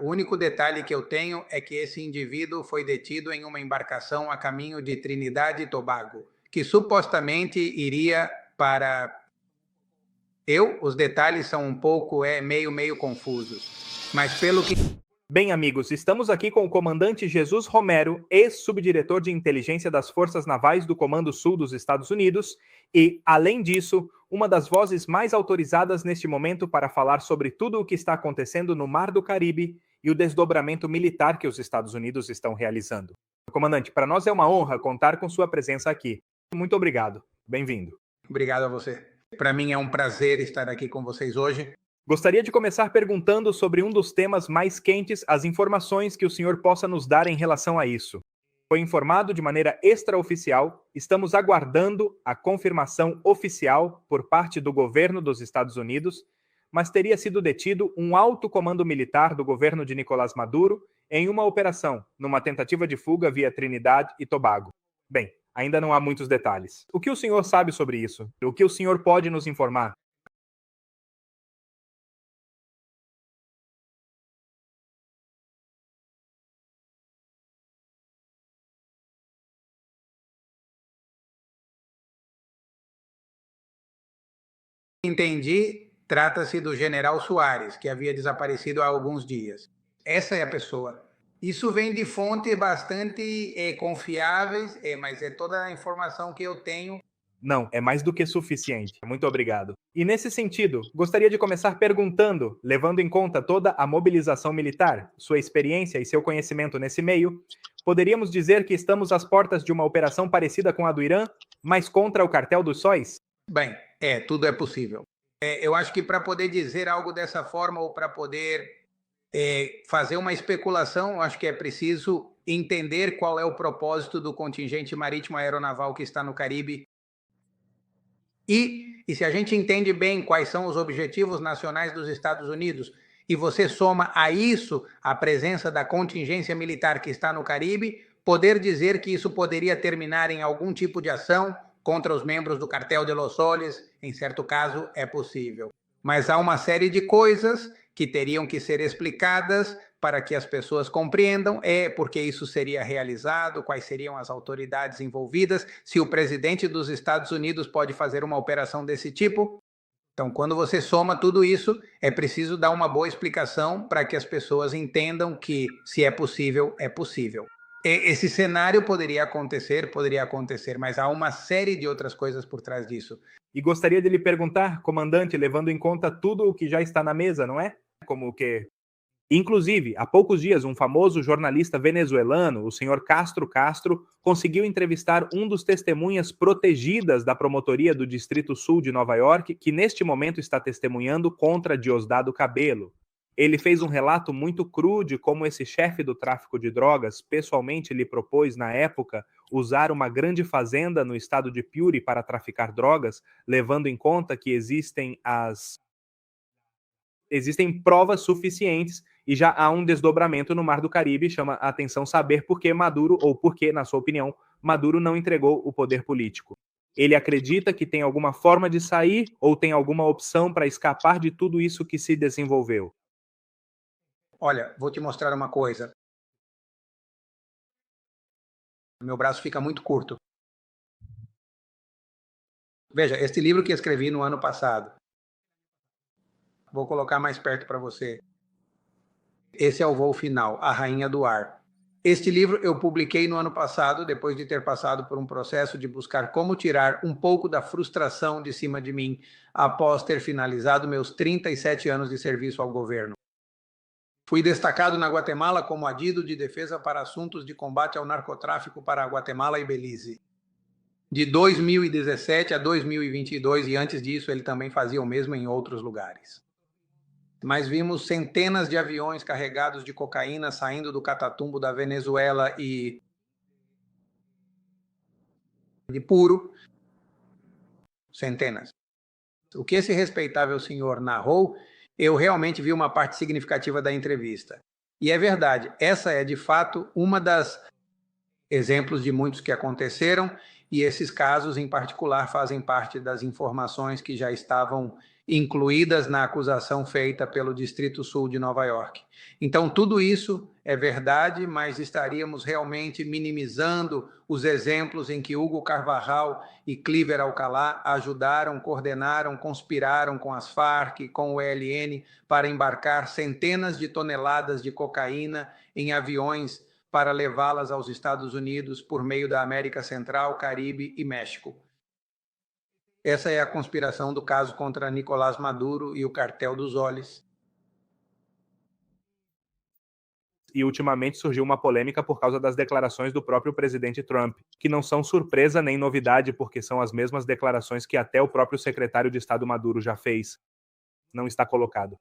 O único detalhe que eu tenho é que esse indivíduo foi detido em uma embarcação a caminho de Trinidade e Tobago, que supostamente iria para... Os detalhes são um pouco, meio confusos, mas pelo que... Bem, amigos, estamos aqui com o comandante Jesus Romero, ex-subdiretor de inteligência das Forças Navais do Comando Sul dos Estados Unidos e, além disso, uma das vozes mais autorizadas neste momento para falar sobre tudo o que está acontecendo no Mar do Caribe e o desdobramento militar que os Estados Unidos estão realizando. Comandante, para nós é uma honra contar com sua presença aqui. Muito obrigado. Bem-vindo. Obrigado a você. Para mim é um prazer estar aqui com vocês hoje. Gostaria de começar perguntando sobre um dos temas mais quentes, as informações que o senhor possa nos dar em relação a isso. Foi informado de maneira extraoficial, estamos aguardando a confirmação oficial por parte do governo dos Estados Unidos, mas teria sido detido um alto comando militar do governo de Nicolás Maduro em uma operação, numa tentativa de fuga via Trinidad e Tobago. Bem, ainda não há muitos detalhes. O que o senhor sabe sobre isso? O que o senhor pode nos informar? Entendi, trata-se do general Soares, que havia desaparecido há alguns dias. Essa é a pessoa. Isso vem de fontes bastante confiáveis, mas é toda a informação que eu tenho. Não, é mais do que suficiente. Muito obrigado. E nesse sentido, gostaria de começar perguntando, levando em conta toda a mobilização militar, sua experiência e seu conhecimento nesse meio, poderíamos dizer que estamos às portas de uma operação parecida com a do Irã, mas contra o cartel dos sóis? Bem, tudo é possível. Eu acho que para poder dizer algo dessa forma ou para poder fazer uma especulação, acho que é preciso entender qual é o propósito do contingente marítimo aeronaval que está no Caribe. E se a gente entende bem quais são os objetivos nacionais dos Estados Unidos, e você soma a isso a presença da contingência militar que está no Caribe, poder dizer que isso poderia terminar em algum tipo de ação contra os membros do Cartel de Los Soles, em certo caso, é possível. Mas há uma série de coisas que teriam que ser explicadas para que as pessoas compreendam porque isso seria realizado, quais seriam as autoridades envolvidas, se o presidente dos Estados Unidos pode fazer uma operação desse tipo. Então, quando você soma tudo isso, é preciso dar uma boa explicação para que as pessoas entendam que, se é possível, é possível. Esse cenário poderia acontecer, mas há uma série de outras coisas por trás disso. E gostaria de lhe perguntar, comandante, levando em conta tudo o que já está na mesa, não é? Como que... Inclusive, há poucos dias, um famoso jornalista venezuelano, o senhor Castro Castro, conseguiu entrevistar um dos testemunhas protegidas da promotoria do Distrito Sul de Nova York, que neste momento está testemunhando contra Diosdado Cabello. Ele fez um relato muito cru de como esse chefe do tráfico de drogas pessoalmente lhe propôs, na época, usar uma grande fazenda no estado de Piauí para traficar drogas, levando em conta que existem provas suficientes e já há um desdobramento no Mar do Caribe. Chama a atenção saber por que Maduro, ou por que, na sua opinião, Maduro não entregou o poder político. Ele acredita que tem alguma forma de sair ou tem alguma opção para escapar de tudo isso que se desenvolveu? Olha, vou te mostrar uma coisa. Meu braço fica muito curto. Veja, este livro que escrevi no ano passado. Vou colocar mais perto para você. Esse é o Voo Final, A Rainha do Ar. Este livro eu publiquei no ano passado, depois de ter passado por um processo de buscar como tirar um pouco da frustração de cima de mim, após ter finalizado meus 37 anos de serviço ao governo. Fui destacado na Guatemala como adido de defesa para assuntos de combate ao narcotráfico para Guatemala e Belize. De 2017 a 2022, e antes disso ele também fazia o mesmo em outros lugares. Mas vimos centenas de aviões carregados de cocaína saindo do Catatumbo da Venezuela e de puro. Centenas. O que esse respeitável senhor narrou, eu realmente vi uma parte significativa da entrevista. E é verdade, essa é de fato uma das exemplos de muitos que aconteceram, e esses casos em particular fazem parte das informações que já estavam incluídas na acusação feita pelo Distrito Sul de Nova York. Então, tudo isso é verdade, mas estaríamos realmente minimizando os exemplos em que Hugo Carvajal e Clíver Alcalá ajudaram, coordenaram, conspiraram com as Farc, com o ELN, para embarcar centenas de toneladas de cocaína em aviões para levá-las aos Estados Unidos por meio da América Central, Caribe e México. Essa é a conspiração do caso contra Nicolás Maduro e o cartel dos Olhos. E ultimamente surgiu uma polêmica por causa das declarações do próprio presidente Trump, que não são surpresa nem novidade, porque são as mesmas declarações que até o próprio secretário de Estado Maduro já fez. Não está colocado.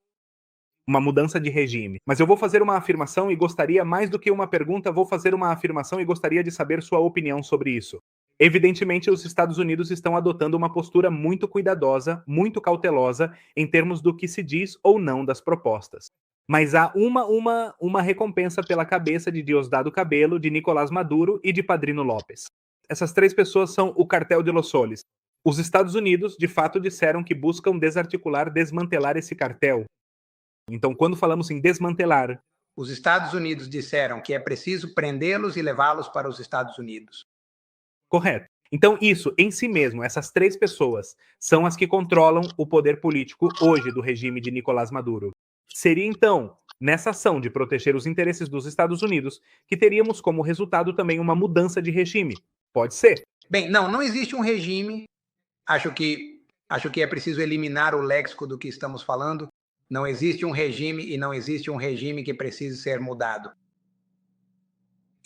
Uma mudança de regime. Mas eu vou fazer uma afirmação e gostaria, mais do que uma pergunta, vou fazer uma afirmação e gostaria de saber sua opinião sobre isso. Evidentemente, os Estados Unidos estão adotando uma postura muito cuidadosa, muito cautelosa, em termos do que se diz ou não das propostas. Mas há uma recompensa pela cabeça de Diosdado Cabello, de Nicolás Maduro e de Padrino López. Essas três pessoas são o cartel de Los Soles. Os Estados Unidos, de fato, disseram que buscam desarticular, desmantelar esse cartel. Então, quando falamos em desmantelar... Os Estados Unidos disseram que é preciso prendê-los e levá-los para os Estados Unidos. Correto. Então, isso, em si mesmo, essas três pessoas, são as que controlam o poder político hoje do regime de Nicolás Maduro. Seria, então, nessa ação de proteger os interesses dos Estados Unidos, que teríamos como resultado também uma mudança de regime. Pode ser. Bem, não existe um regime. Acho que é preciso eliminar o léxico do que estamos falando. Não existe um regime e não existe um regime que precise ser mudado.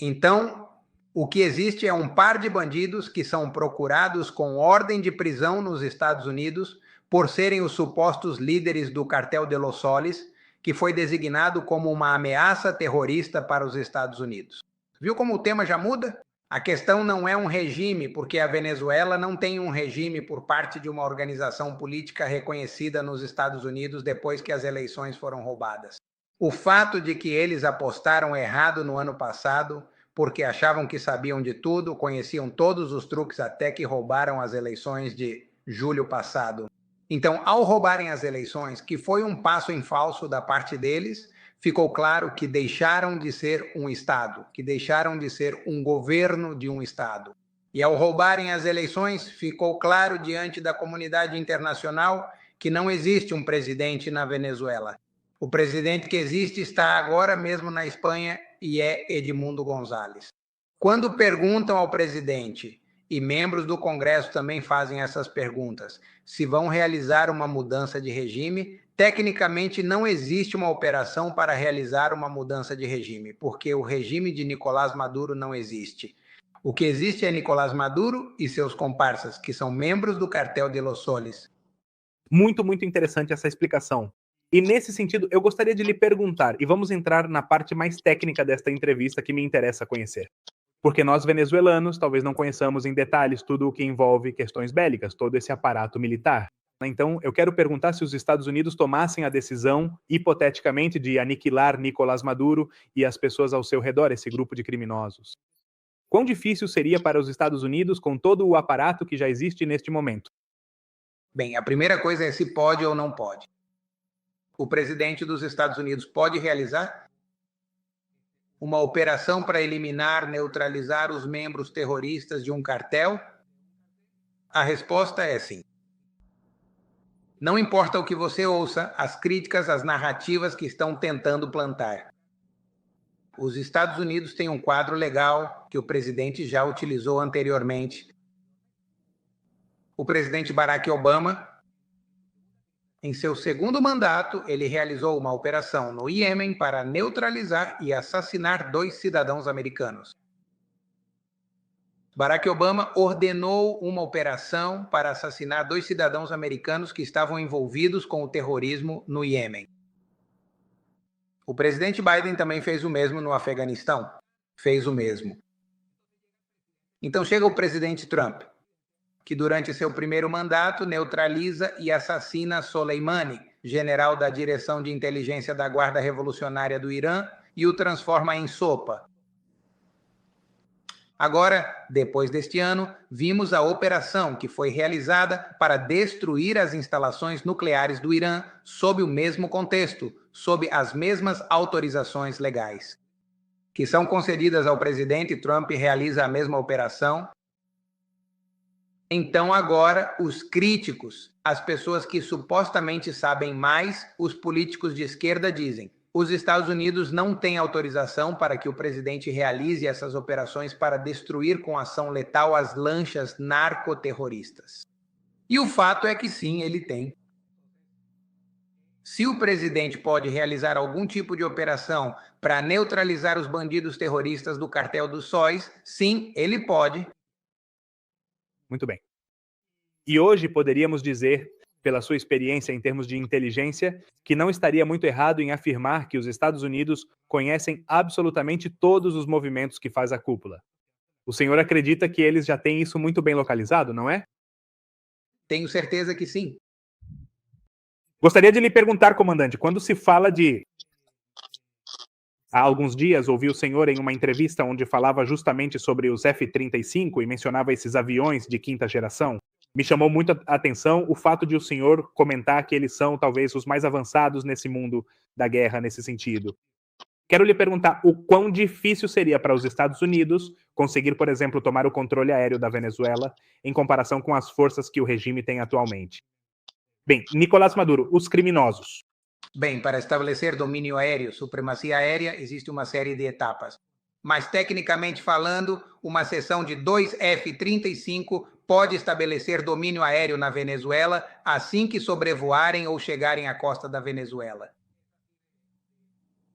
Então, o que existe é um par de bandidos que são procurados com ordem de prisão nos Estados Unidos por serem os supostos líderes do cartel de Los Soles, que foi designado como uma ameaça terrorista para os Estados Unidos. Viu como o tema já muda? A questão não é um regime, porque a Venezuela não tem um regime por parte de uma organização política reconhecida nos Estados Unidos depois que as eleições foram roubadas. O fato de que eles apostaram errado no ano passado, porque achavam que sabiam de tudo, conheciam todos os truques até que roubaram as eleições de julho passado. Então, ao roubarem as eleições, que foi um passo em falso da parte deles, ficou claro que deixaram de ser um Estado, que deixaram de ser um governo de um Estado. E ao roubarem as eleições, ficou claro diante da comunidade internacional que não existe um presidente na Venezuela. O presidente que existe está agora mesmo na Espanha e é Edmundo González. Quando perguntam ao presidente, e membros do Congresso também fazem essas perguntas, se vão realizar uma mudança de regime, tecnicamente não existe uma operação para realizar uma mudança de regime, porque o regime de Nicolás Maduro não existe. O que existe é Nicolás Maduro e seus comparsas, que são membros do cartel de Los Soles. Muito, muito interessante essa explicação. E nesse sentido, eu gostaria de lhe perguntar, e vamos entrar na parte mais técnica desta entrevista que me interessa conhecer. Porque nós, venezuelanos, talvez não conheçamos em detalhes tudo o que envolve questões bélicas, todo esse aparato militar. Então, eu quero perguntar se os Estados Unidos tomassem a decisão, hipoteticamente, de aniquilar Nicolás Maduro e as pessoas ao seu redor, esse grupo de criminosos. Quão difícil seria para os Estados Unidos com todo o aparato que já existe neste momento? Bem, a primeira coisa é se pode ou não pode. O presidente dos Estados Unidos pode realizar uma operação para eliminar, neutralizar os membros terroristas de um cartel? A resposta é sim. Não importa o que você ouça, as críticas, as narrativas que estão tentando plantar. Os Estados Unidos têm um quadro legal que o presidente já utilizou anteriormente. O presidente Barack Obama, em seu segundo mandato, ele realizou uma operação no Iêmen para neutralizar e assassinar 2 cidadãos americanos. Barack Obama ordenou uma operação para assassinar 2 cidadãos americanos que estavam envolvidos com o terrorismo no Iêmen. O presidente Biden também fez o mesmo no Afeganistão. Fez o mesmo. Então chega o presidente Trump, que durante seu primeiro mandato neutraliza e assassina Soleimani, general da Direção de Inteligência da Guarda Revolucionária do Irã, e o transforma em sopa. Agora, depois deste ano, vimos a operação que foi realizada para destruir as instalações nucleares do Irã sob o mesmo contexto, sob as mesmas autorizações legais, que são concedidas ao presidente. Trump realiza a mesma operação. Então agora os críticos, as pessoas que supostamente sabem mais, os políticos de esquerda dizem: os Estados Unidos não têm autorização para que o presidente realize essas operações para destruir com ação letal as lanchas narcoterroristas. E o fato é que sim, ele tem. Se o presidente pode realizar algum tipo de operação para neutralizar os bandidos terroristas do cartel dos sóis, sim, ele pode. Muito bem. E hoje poderíamos dizer, pela sua experiência em termos de inteligência, que não estaria muito errado em afirmar que os Estados Unidos conhecem absolutamente todos os movimentos que faz a cúpula. O senhor acredita que eles já têm isso muito bem localizado, não é? Tenho certeza que sim. Gostaria de lhe perguntar, comandante, quando se fala de... Há alguns dias ouvi o senhor em uma entrevista onde falava justamente sobre os F-35 e mencionava esses aviões de quinta geração. Me chamou muito a atenção o fato de o senhor comentar que eles são talvez os mais avançados nesse mundo da guerra nesse sentido. Quero lhe perguntar o quão difícil seria para os Estados Unidos conseguir, por exemplo, tomar o controle aéreo da Venezuela em comparação com as forças que o regime tem atualmente. Bem, Nicolás Maduro, os criminosos. Bem, para estabelecer domínio aéreo, supremacia aérea, existe uma série de etapas. Mas, tecnicamente falando, uma seção de 2 F-35 pode estabelecer domínio aéreo na Venezuela assim que sobrevoarem ou chegarem à costa da Venezuela.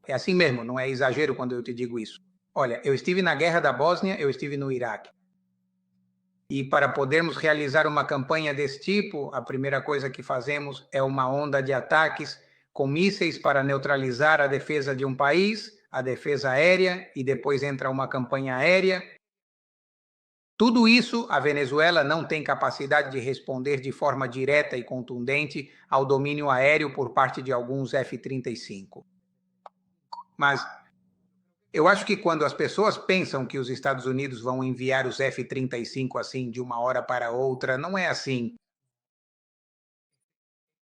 É assim mesmo, não é exagero quando eu te digo isso. Olha, eu estive na guerra da Bósnia, eu estive no Iraque. E para podermos realizar uma campanha desse tipo, a primeira coisa que fazemos é uma onda de ataques com mísseis para neutralizar a defesa de um país, a defesa aérea, e depois entra uma campanha aérea. Tudo isso, a Venezuela não tem capacidade de responder de forma direta e contundente ao domínio aéreo por parte de alguns F-35. Mas eu acho que quando as pessoas pensam que os Estados Unidos vão enviar os F-35 assim de uma hora para outra, não é assim.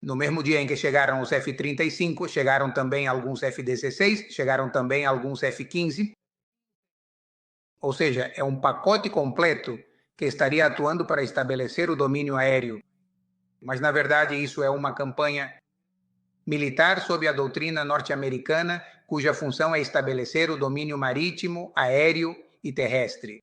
No mesmo dia em que chegaram os F-35, chegaram também alguns F-16, chegaram também alguns F-15. Ou seja, é um pacote completo que estaria atuando para estabelecer o domínio aéreo. Mas, na verdade, isso é uma campanha militar sob a doutrina norte-americana, cuja função é estabelecer o domínio marítimo, aéreo e terrestre.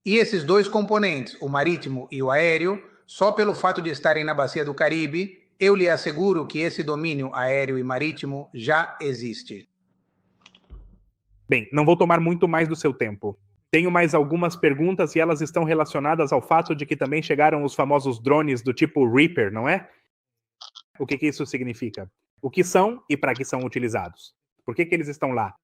E esses dois componentes, o marítimo e o aéreo, só pelo fato de estarem na Bacia do Caribe, eu lhe asseguro que esse domínio aéreo e marítimo já existe. Bem, não vou tomar muito mais do seu tempo. Tenho mais algumas perguntas e elas estão relacionadas ao fato de que também chegaram os famosos drones do tipo Reaper, não é? O que isso significa? O que são e para que são utilizados? Por que eles estão lá?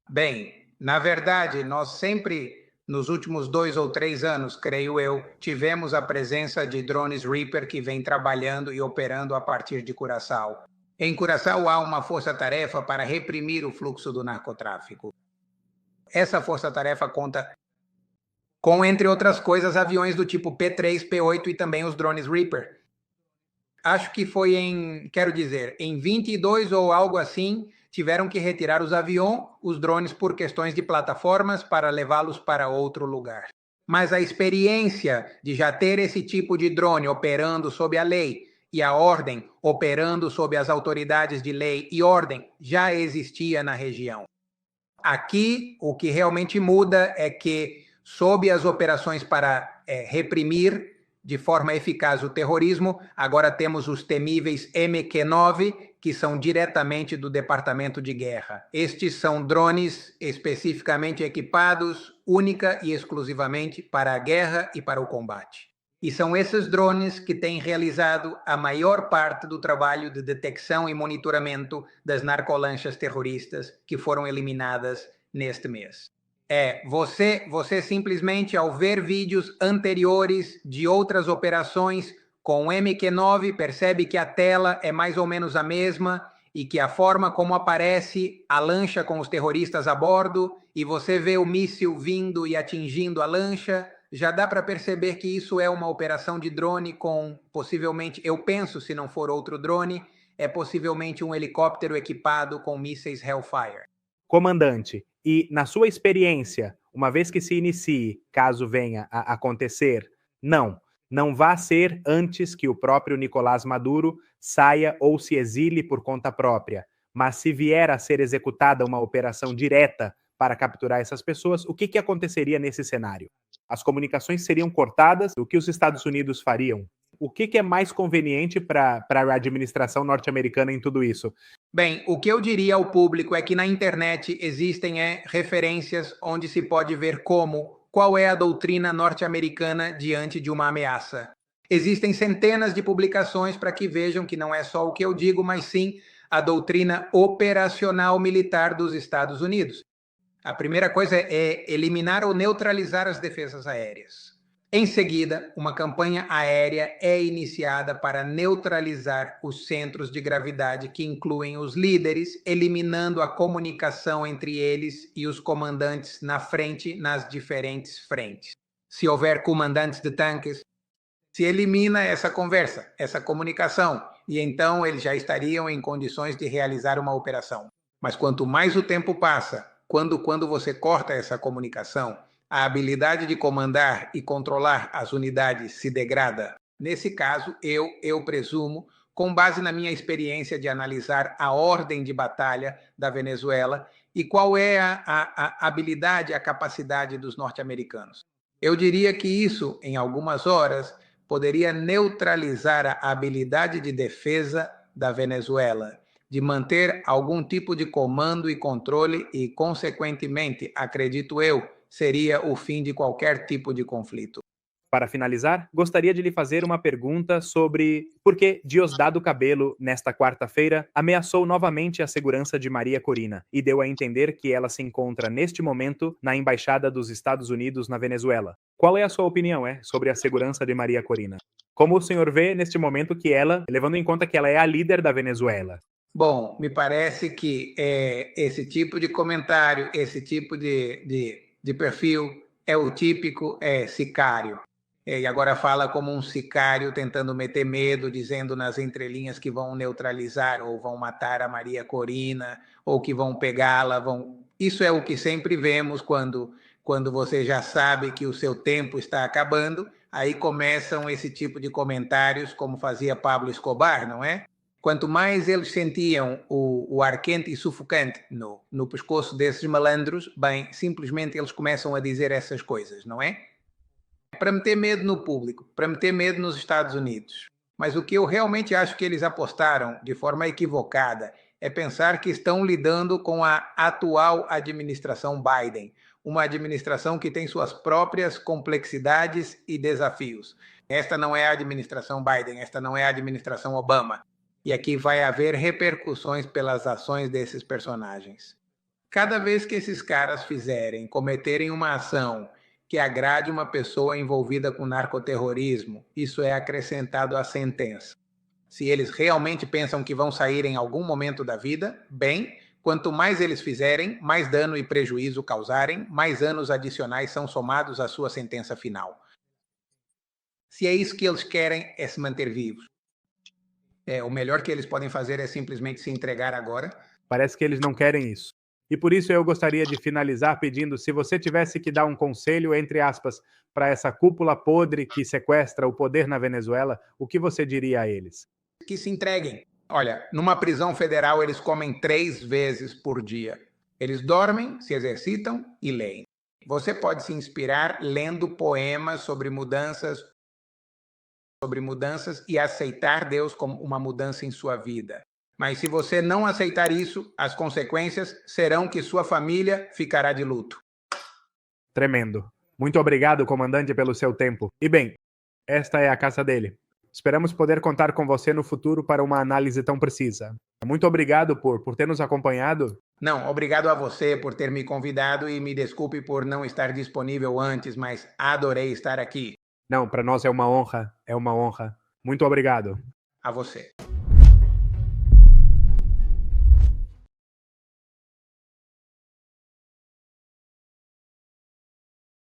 Bem, na verdade, nós sempre, nos últimos 2 ou 3 anos, creio eu, tivemos a presença de drones Reaper que vem trabalhando e operando a partir de Curaçao. Em Curaçao há uma força-tarefa para reprimir o fluxo do narcotráfico. Essa força-tarefa conta com, entre outras coisas, aviões do tipo P-3, P-8 e também os drones Reaper. Acho que foi em 22 ou algo assim, tiveram que retirar os drones por questões de plataformas para levá-los para outro lugar. Mas a experiência de já ter esse tipo de drone operando sob a lei e a ordem operando sob as autoridades de lei e ordem já existia na região. Aqui, o que realmente muda é que, sob as operações para reprimir de forma eficaz o terrorismo, agora temos os temíveis MQ-9, que são diretamente do Departamento de Guerra. Estes são drones especificamente equipados, única e exclusivamente para a guerra e para o combate. E são esses drones que têm realizado a maior parte do trabalho de detecção e monitoramento das narcolanchas terroristas que foram eliminadas neste mês. Você simplesmente, ao ver vídeos anteriores de outras operações com o MQ-9, percebe que a tela é mais ou menos a mesma e que a forma como aparece a lancha com os terroristas a bordo e você vê o míssil vindo e atingindo a lancha, já dá para perceber que isso é uma operação de drone com, possivelmente, eu penso, se não for outro drone, é possivelmente um helicóptero equipado com mísseis Hellfire. Comandante, e na sua experiência, uma vez que se inicie, caso venha a acontecer, não vá ser antes que o próprio Nicolás Maduro saia ou se exile por conta própria. Mas se vier a ser executada uma operação direta para capturar essas pessoas, o que aconteceria nesse cenário? As comunicações seriam cortadas? O que os Estados Unidos fariam? O que é mais conveniente para a administração norte-americana em tudo isso? Bem, o que eu diria ao público é que na internet existem referências onde se pode ver qual é a doutrina norte-americana diante de uma ameaça. Existem centenas de publicações para que vejam que não é só o que eu digo, mas sim a doutrina operacional militar dos Estados Unidos. A primeira coisa é eliminar ou neutralizar as defesas aéreas. Em seguida, uma campanha aérea é iniciada para neutralizar os centros de gravidade que incluem os líderes, eliminando a comunicação entre eles e os comandantes na frente, nas diferentes frentes. Se houver comandantes de tanques, se elimina essa conversa, essa comunicação, e então eles já estariam em condições de realizar uma operação. Mas quanto mais o tempo passa, quando você corta essa comunicação, a habilidade de comandar e controlar as unidades se degrada. Nesse caso, eu presumo, com base na minha experiência de analisar a ordem de batalha da Venezuela e qual é a habilidade, a capacidade dos norte-americanos. Eu diria que isso, em algumas horas, poderia neutralizar a habilidade de defesa da Venezuela, de manter algum tipo de comando e controle e, consequentemente, acredito eu, seria o fim de qualquer tipo de conflito. Para finalizar, gostaria de lhe fazer uma pergunta sobre por que Diosdado Cabello, nesta quarta-feira, ameaçou novamente a segurança de Maria Corina e deu a entender que ela se encontra neste momento na Embaixada dos Estados Unidos na Venezuela. Qual é a sua opinião sobre a segurança de Maria Corina? Como o senhor vê neste momento que ela, levando em conta que ela é a líder da Venezuela? Bom, me parece que esse tipo de comentário, esse tipo de perfil é o típico sicário. E agora fala como um sicário tentando meter medo, dizendo nas entrelinhas que vão neutralizar ou vão matar a Maria Corina ou que vão pegá-la. Isso é o que sempre vemos quando você já sabe que o seu tempo está acabando. Aí começam esse tipo de comentários, como fazia Pablo Escobar, não é? Quanto mais eles sentiam o ar quente e sufocante no pescoço desses malandros, bem, simplesmente eles começam a dizer essas coisas, não é? Para meter medo no público, para meter medo nos Estados Unidos. Mas o que eu realmente acho que eles apostaram de forma equivocada é pensar que estão lidando com a atual administração Biden, uma administração que tem suas próprias complexidades e desafios. Esta não é a administração Biden, esta não é a administração Obama. E aqui vai haver repercussões pelas ações desses personagens. Cada vez que esses caras cometerem uma ação que agrade uma pessoa envolvida com narcoterrorismo, isso é acrescentado à sentença. Se eles realmente pensam que vão sair em algum momento da vida, bem, quanto mais eles fizerem, mais dano e prejuízo causarem, mais anos adicionais são somados à sua sentença final. Se é isso que eles querem, é se manter vivos. O melhor que eles podem fazer é simplesmente se entregar agora. Parece que eles não querem isso. E por isso eu gostaria de finalizar pedindo, se você tivesse que dar um conselho, entre aspas, para essa cúpula podre que sequestra o poder na Venezuela, o que você diria a eles? Que se entreguem. Olha, numa prisão federal eles comem 3 vezes por dia. Eles dormem, se exercitam e leem. Você pode se inspirar lendo poemas sobre mudanças e aceitar Deus como uma mudança em sua vida. Mas se você não aceitar isso, as consequências serão que sua família ficará de luto. Tremendo. Muito obrigado, comandante, pelo seu tempo. E bem, esta é a casa dele. Esperamos poder contar com você no futuro para uma análise tão precisa. Muito obrigado por ter nos acompanhado. Não, obrigado a você por ter me convidado e me desculpe por não estar disponível antes, mas adorei estar aqui. Não, para nós é uma honra, é uma honra. Muito obrigado. A você.